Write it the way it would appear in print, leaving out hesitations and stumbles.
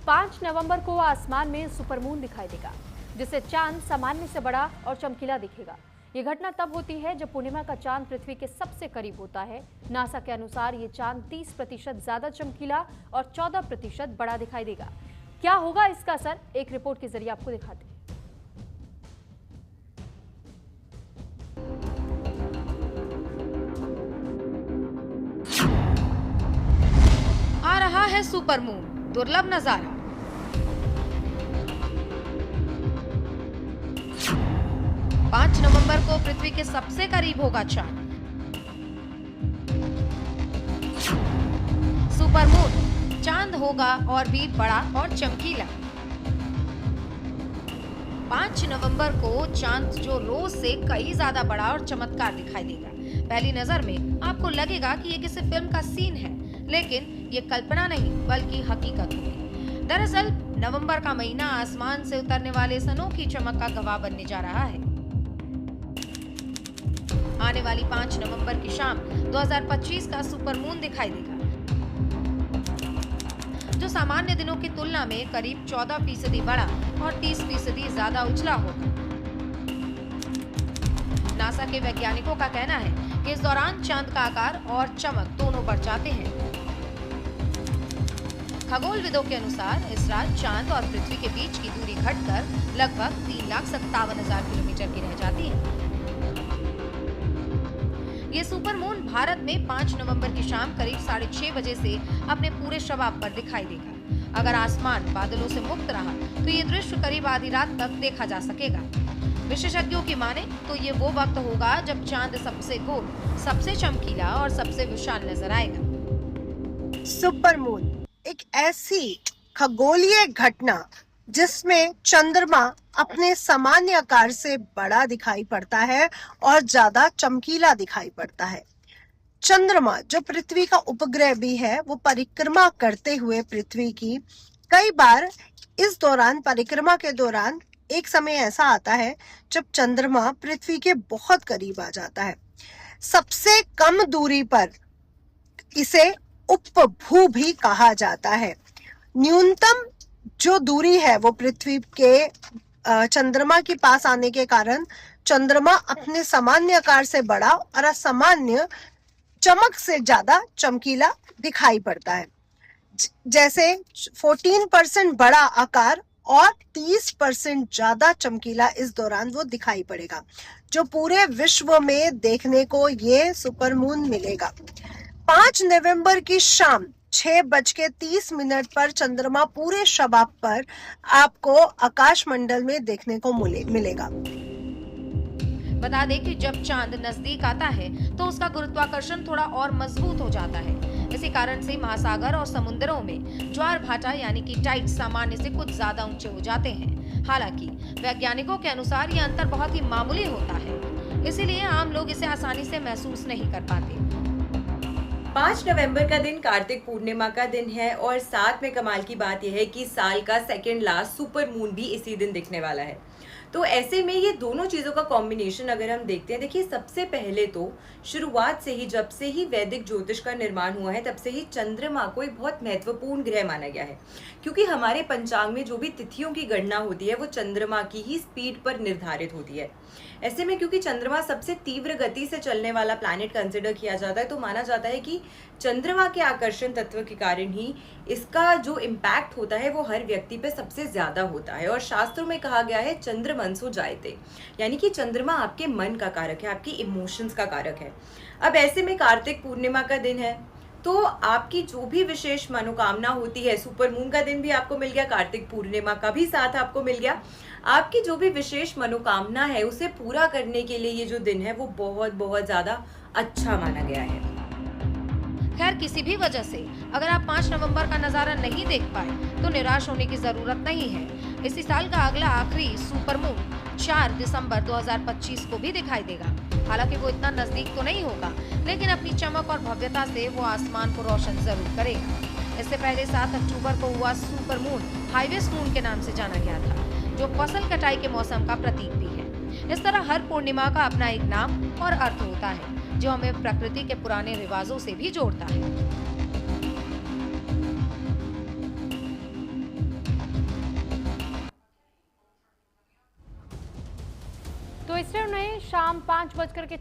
5 नवंबर को आसमान में सुपरमून दिखाई देगा, जिससे चांद सामान्य से बड़ा और चमकीला दिखेगा। ये घटना तब होती है जब पूर्णिमा का चांद पृथ्वी के सबसे करीब होता है। नासा के अनुसार ये चांद 30% ज्यादा चमकीला और 14% बड़ा दिखाई देगा। क्या होगा इसका असर, एक रिपोर्ट के जरिए आपको दिखाते हैं। आ रहा है सुपरमून, दुर्लभ नजारा। पांच नवंबर को पृथ्वी के सबसे करीब होगा चांद। सुपरमून चांद होगा और भी बड़ा और चमकीला। 5 नवंबर को चांद जो रोज से कई ज्यादा बड़ा और चमत्कार दिखाई देगा। पहली नजर में आपको लगेगा कि ये किसी फिल्म का सीन है, लेकिन ये कल्पना नहीं बल्कि हकीकत होगी। दरअसल नवंबर का महीना आसमान से उतरने वाले इस अनोखी चमक का गवाह बनने जा रहा है। आने वाली 5 नवंबर की शाम 2025 का सुपरमून दिखाई देगा, जो सामान्य दिनों की तुलना में करीब 14% बड़ा और 30% ज्यादा उजला होगा। नासा के वैज्ञानिकों का कहना है कि इस दौरान चांद का आकार और चमक दोनों बढ़ जाते हैं। खगोलविदों के अनुसार इस रात चांद और पृथ्वी के बीच की दूरी घटकर लगभग 3,57,000 किलोमीटर की रह जाती है। ये सुपरमून भारत में 5 नवंबर की शाम करीब 6:30 बजे से अपने पूरे शबाब पर दिखाई देगा। अगर आसमान बादलों से मुक्त रहा तो ये दृश्य करीब आधी रात तक देखा जा सकेगा। विशेषज्ञों की माने तो ये वो वक्त होगा जब चांद सबसे गोल, सबसे चमकीला और सबसे विशाल नजर आएगा। सुपरमून एक ऐसी खगोलीय घटना जिसमें चंद्रमा अपने सामान्य आकार से बड़ा दिखाई पड़ता है और ज्यादा चमकीला दिखाई पड़ता है। चंद्रमा जो पृथ्वी का उपग्रह भी है, वो परिक्रमा करते हुए पृथ्वी की कई बार इस दौरान परिक्रमा के दौरान एक समय ऐसा आता है जब चंद्रमा पृथ्वी के बहुत करीब आ जाता है। सबसे कम दूरी पर इसे उपभू भी कहा जाता है। न्यूनतम जो दूरी है वो पृथ्वी के चंद्रमा के पास आने के कारण चंद्रमा अपने सामान्य आकार से बड़ा और असामान्य चमक से ज्यादा चमकीला दिखाई पड़ता है। जैसे 14% बड़ा आकार और 30% ज्यादा चमकीला इस दौरान वो दिखाई पड़ेगा, जो पूरे विश्व में देखने को ये सुपरमून मिलेगा। 5 नवंबर की शाम 6:30 पर चंद्रमा पूरे शबाब पर आपको आकाश मंडल में देखने को मिलेगा। बता दें कि जब चांद नजदीक आता है तो उसका गुरुत्वाकर्षण थोड़ा और मजबूत हो जाता है। इसी कारण से महासागर और समुद्रों में ज्वार भाटा यानी कि टाइड सामान्य से कुछ ज्यादा ऊंचे हो जाते हैं। हालांकि वैज्ञानिकों के अनुसार यह अंतर बहुत ही मामूली होता है, इसीलिए आम लोग इसे आसानी से महसूस नहीं कर पाते। 5 नवंबर का दिन कार्तिक पूर्णिमा का दिन है और साथ में कमाल की बात यह है कि साल का सेकंड लास्ट सुपर मून भी इसी दिन दिखने वाला है। तो ऐसे में ये दोनों चीज़ों का कॉम्बिनेशन अगर हम देखते हैं, देखिए सबसे पहले तो शुरुआत से ही जब से ही वैदिक ज्योतिष का निर्माण हुआ है तब से ही चंद्रमा को एक बहुत महत्वपूर्ण ग्रह माना गया है, क्योंकि हमारे पंचांग में जो भी तिथियों की गणना होती है वो चंद्रमा की ही स्पीड पर निर्धारित होती है। ऐसे में क्योंकि चंद्रमा सबसे तीव्र गति से चलने वाला प्लैनेट कंसिडर किया जाता है, तो माना जाता है कि चंद्रमा के आकर्षण तत्व के कारण ही इसका जो इम्पैक्ट होता है वो हर व्यक्ति पे सबसे ज्यादा होता है। और शास्त्रों में कहा गया है चंद्रमनसो जायते, यानी कि चंद्रमा आपके मन का कारक है, आपकी इमोशंस का कारक है। अब ऐसे में कार्तिक पूर्णिमा का दिन है तो आपकी जो भी विशेष मनोकामना होती है, सुपर मून का दिन भी आपको मिल गया, कार्तिक पूर्णिमा का भी साथ आपको मिल गया, आपकी जो भी विशेष मनोकामना है उसे पूरा करने के लिए ये जो दिन है वो बहुत बहुत ज्यादा अच्छा माना गया है। खैर, किसी भी वजह से अगर आप 5 नवंबर का नजारा नहीं देख पाए तो निराश होने की जरूरत नहीं है। इसी साल का अगला आखिरी सुपरमून 4 दिसंबर 2025 को भी दिखाई देगा। हालांकि वो इतना नजदीक तो नहीं होगा, लेकिन अपनी चमक और भव्यता से वो आसमान को रोशन जरूर करेगा। इससे पहले 7 अक्टूबर को हुआ सुपरमून हाईवेस्ट मून के नाम से जाना गया था, जो फसल कटाई के मौसम का प्रतीक भी है। इस तरह हर पूर्णिमा का अपना एक नाम और अर्थ होता है, जो हमें प्रकृति के पुराने रिवाजों से भी जोड़ता है। तो इससे उन्हें शाम 5:26